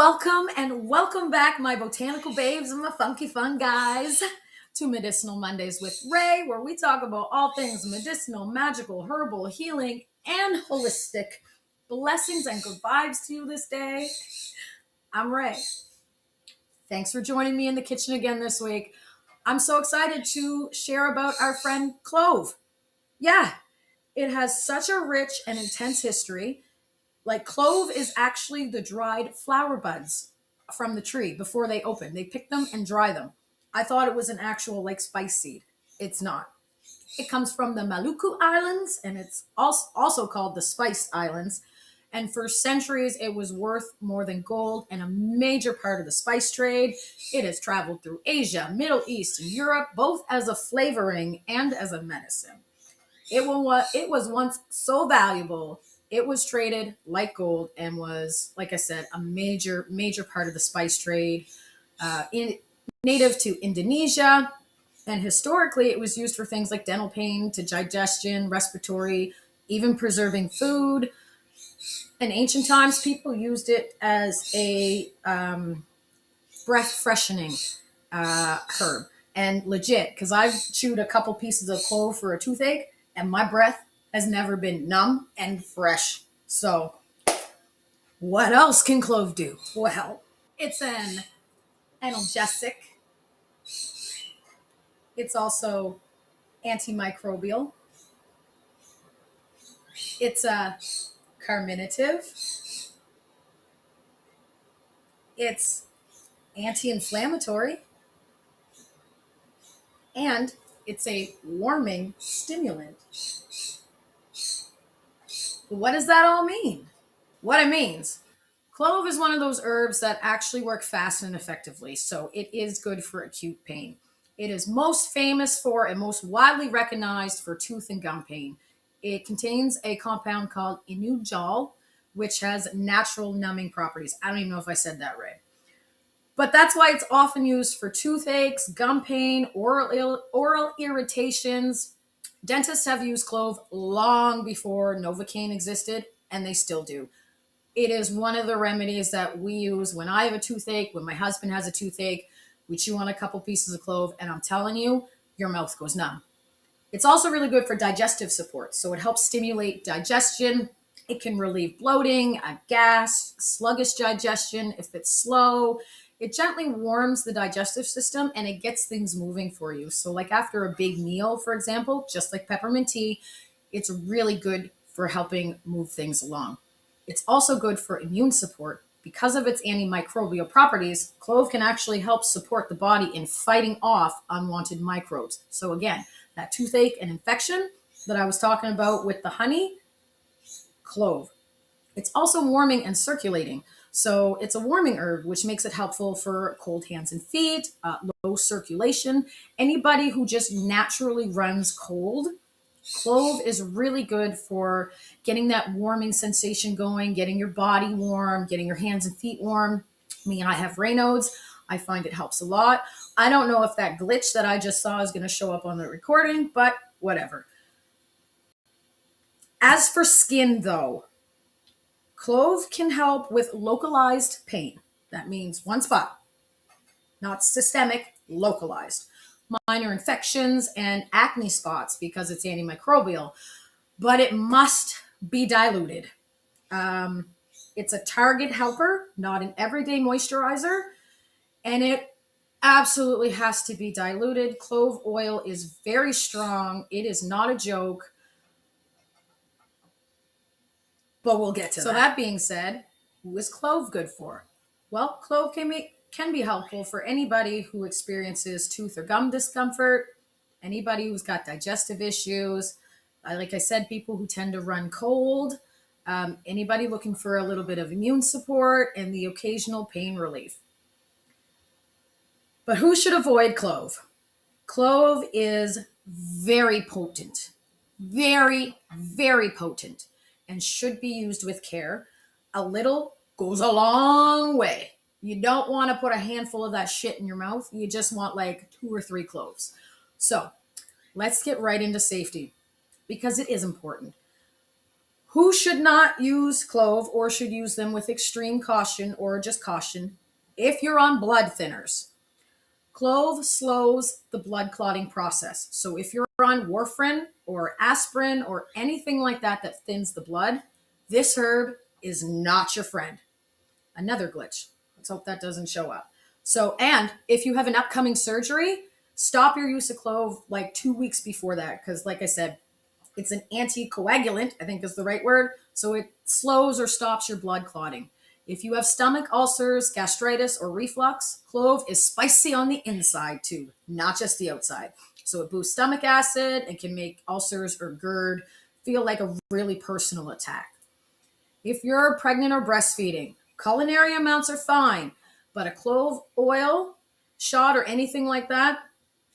Welcome and welcome back, my botanical babes and my funky fun guys, to Medicinal Mondays with Ray, where we talk about all things medicinal, magical, herbal, healing, and holistic. Blessings and good vibes to you this day. I'm Ray. Thanks for joining me in the kitchen again this week. I'm so excited to share about our friend Clove. Yeah, it has such a rich and intense history. Like, clove is actually the dried flower buds from the tree before they open. They pick them and dry them. I thought it was an actual like spice seed. It's not. It comes from the Maluku Islands, and it's also called the Spice Islands. And for centuries, it was worth more than gold and a major part of the spice trade. It has traveled through Asia, Middle East, and Europe, both as a flavoring and as a medicine. It was once so valuable. It was traded like gold and was, like I said, a major part of the spice trade. Native to Indonesia, and historically, it was used for things like dental pain, to digestion, respiratory, even preserving food. In ancient times, people used it as a breath freshening herb. And legit, because I've chewed a couple pieces of clove for a toothache, and my breath has never been numb and fresh. So, what else can clove do? Well, it's an analgesic. It's also antimicrobial. It's a carminative. It's anti-inflammatory. And it's a warming stimulant. What does that all mean? What it means: clove is one of those herbs that actually work fast and effectively, so it is good for acute pain. It is most famous for and most widely recognized for tooth and gum pain. It contains a compound called inujal, which has natural numbing properties. I don't even know if I said that right. But that's why it's often used for toothaches, gum pain, oral irritations. Dentists have used clove long before Novocaine existed, and they still do. It is one of the remedies that we use when I have a toothache, when my husband has a toothache. We chew on a couple pieces of clove, and I'm telling you, your mouth goes numb. It's also really good for digestive support. So it helps stimulate digestion. It can relieve bloating, gas, sluggish digestion if it's slow. It gently warms the digestive system and it gets things moving for you. So, like after a big meal, for example, just like peppermint tea, it's really good for helping move things along. It's also good for immune support. Because of its antimicrobial properties, clove can actually help support the body in fighting off unwanted microbes. So again, that toothache and infection that I was talking about with the honey, clove. It's also warming and circulating. So it's a warming herb, which makes it helpful for cold hands and feet, low circulation. Anybody who just naturally runs cold, clove is really good for getting that warming sensation going, getting your body warm, getting your hands and feet warm. I have Raynaud's. I find it helps a lot. I don't know if that glitch that I just saw is going to show up on the recording, but whatever. As for skin, though, clove can help with localized pain. That means one spot, not systemic, localized. Minor infections and acne spots because it's antimicrobial, but it must be diluted. It's a target helper, not an everyday moisturizer, and it absolutely has to be diluted. Clove oil is very strong. It is not a joke, but we'll get to that. So that being said, who is clove good for? Well, clove can be helpful for anybody who experiences tooth or gum discomfort, anybody who's got digestive issues, like I said, people who tend to run cold, anybody looking for a little bit of immune support, and the occasional pain relief. But who should avoid clove? Clove is very potent, very potent, and should be used with care. A little goes a long way. You don't want to put a handful of that shit in your mouth. You just want like 2 or 3 cloves. So let's get right into safety because it is important. Who should not use clove or should use them with extreme caution or just caution? If you're on blood thinners. Clove slows the blood clotting process. So if you're on warfarin or aspirin or anything like that that thins the blood, this herb is not your friend. Another glitch. Let's hope that doesn't show up. So, and if you have an upcoming surgery, stop your use of clove like 2 weeks before that. Because, like I said, it's an anticoagulant, I think is the right word. So it slows or stops your blood clotting. If you have stomach ulcers, gastritis, or reflux, clove is spicy on the inside too, not just the outside. So it boosts stomach acid and can make ulcers or GERD feel like a really personal attack. If you're pregnant or breastfeeding, culinary amounts are fine, but a clove oil shot or anything like that,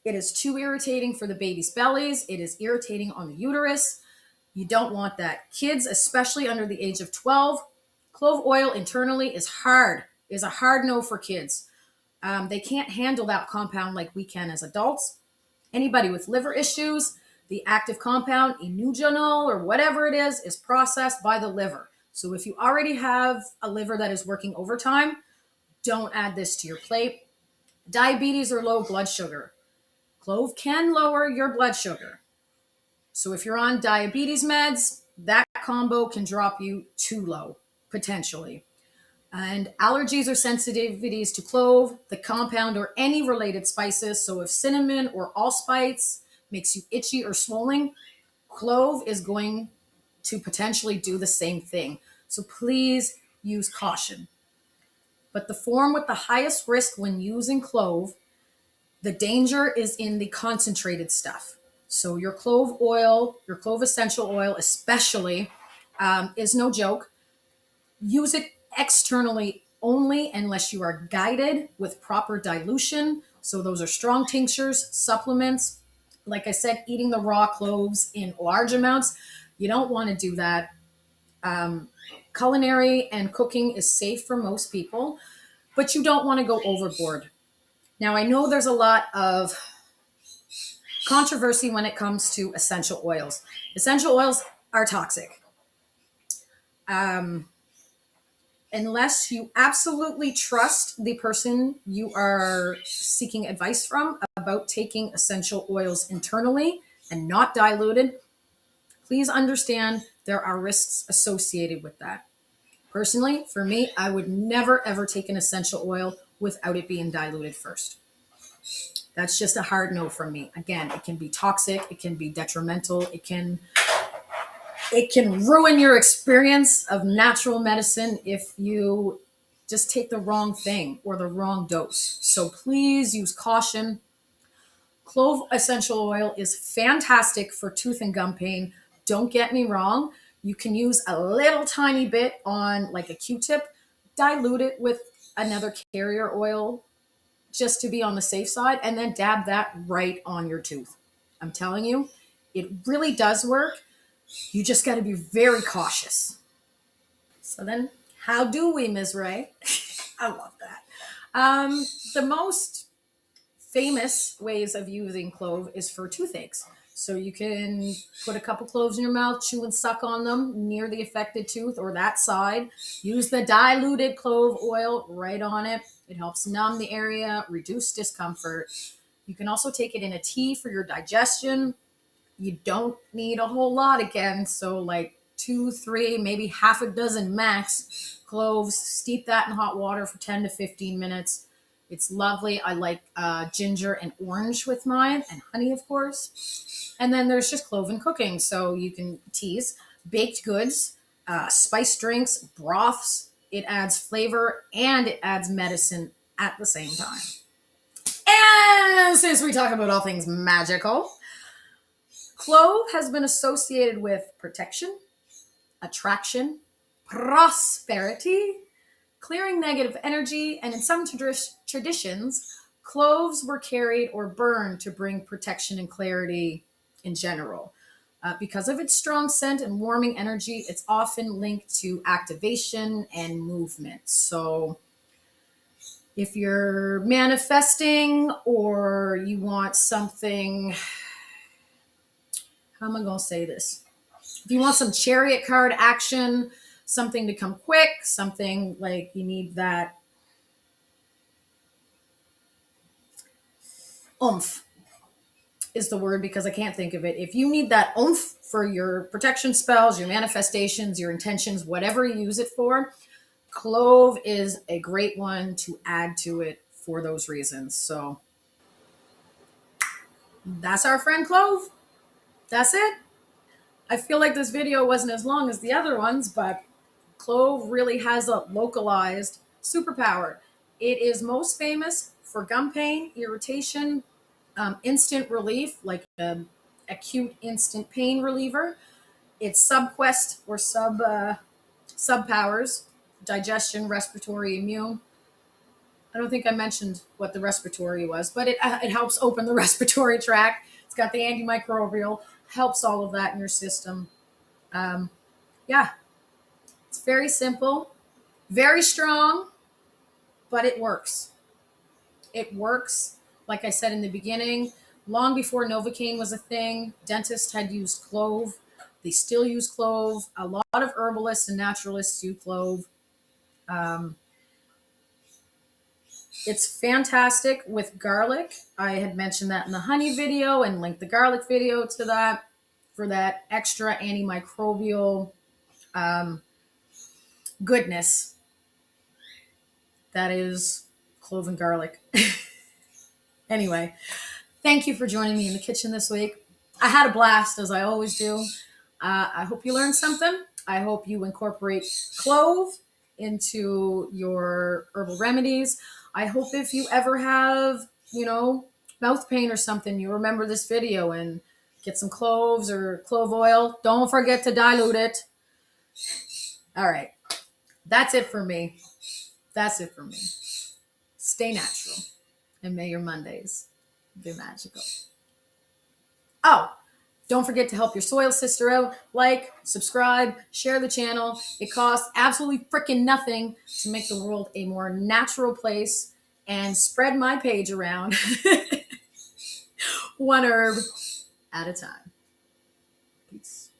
it is too irritating for the baby's bellies. It is irritating on the uterus. You don't want that. Kids, especially under the age of 12, clove oil internally is a hard no for kids. They can't handle that compound like we can as adults. Anybody with liver issues, the active compound, inugenol or whatever it is processed by the liver. So if you already have a liver that is working overtime, don't add this to your plate. Diabetes or low blood sugar. Clove can lower your blood sugar. So if you're on diabetes meds, that combo can drop you too low, potentially. And allergies or sensitivities to clove, the compound, or any related spices. So if cinnamon or allspice makes you itchy or swollen, clove is going to potentially do the same thing. So please use caution. But the form with the highest risk when using clove, the danger is in the concentrated stuff. So your clove oil, your clove essential oil especially, is no joke. Use it externally only unless you are guided with proper dilution. So those are strong tinctures, supplements. Like I said, eating the raw cloves in large amounts, you don't want to do that. Culinary and cooking is safe for most people, but you don't want to go overboard. Now, I know there's a lot of controversy when it comes to essential oils. Essential oils are toxic. Unless you absolutely trust the person you are seeking advice from about taking essential oils internally and not diluted, please understand there are risks associated with that. Personally, for me, I would never ever take an essential oil without it being diluted first. That's just a hard no from me. Again, it can be toxic, it can be detrimental, it can ruin your experience of natural medicine if you just take the wrong thing or the wrong dose. So please use caution. Clove essential oil is fantastic for tooth and gum pain. Don't get me wrong. You can use a little tiny bit on like a Q-tip, dilute it with another carrier oil just to be on the safe side, and then dab that right on your tooth. I'm telling you, it really does work. You just got to be very cautious. So then, how do we, Ms. Ray? I love that. The most famous ways of using clove is for toothaches. So you can put a couple cloves in your mouth, chew and suck on them near the affected tooth or that side. Use the diluted clove oil right on it. It helps numb the area, reduce discomfort. You can also take it in a tea for your digestion. You don't need a whole lot again. So like 2, 3, maybe half a dozen max cloves. Steep that in hot water for 10 to 15 minutes. It's lovely. I like ginger and orange with mine, and honey, of course. And then there's just clove in cooking. So you can teas, baked goods, spice drinks, broths. It adds flavor and it adds medicine at the same time. And since we talk about all things magical, clove has been associated with protection, attraction, prosperity, clearing negative energy, and in some traditions, cloves were carried or burned to bring protection and clarity in general. Because of its strong scent and warming energy, it's often linked to activation and movement. So if you're manifesting or you want something, how am I going to say this? If you want some chariot card action, something to come quick, something like you need that oomph is the word because I can't think of it. If you need that oomph for your protection spells, your manifestations, your intentions, whatever you use it for, clove is a great one to add to it for those reasons. So that's our friend Clove. That's it. I feel like this video wasn't as long as the other ones, but clove really has a localized superpower. It is most famous for gum pain, irritation, instant relief, like acute instant pain reliever. It's subquest or sub powers, digestion, respiratory, immune. I don't think I mentioned what the respiratory was, but it helps open the respiratory tract. It's got the antimicrobial, helps all of that in your system. Um, yeah, it's very simple, very strong, but it works. It works. Like I said in the beginning, long before Novocaine was a thing, dentists had used clove. They still use clove. A lot of herbalists and naturalists use clove. Um, it's fantastic with garlic. I had mentioned that in the honey video and linked the garlic video to that for that extra antimicrobial um, goodness that is clove and garlic. Anyway, thank you for joining me in the kitchen this week. I had a blast, as I always do. I hope you learned something. I hope you incorporate clove into your herbal remedies. I hope if you ever have, mouth pain or something, you remember this video and get some cloves or clove oil. Don't forget to dilute it. All right. That's it for me. That's it for me. Stay natural, and may your Mondays be magical. Oh, don't forget to help your soil sister out. Like, subscribe, share the channel. It costs absolutely freaking nothing to make the world a more natural place and spread my page around one herb at a time. Peace.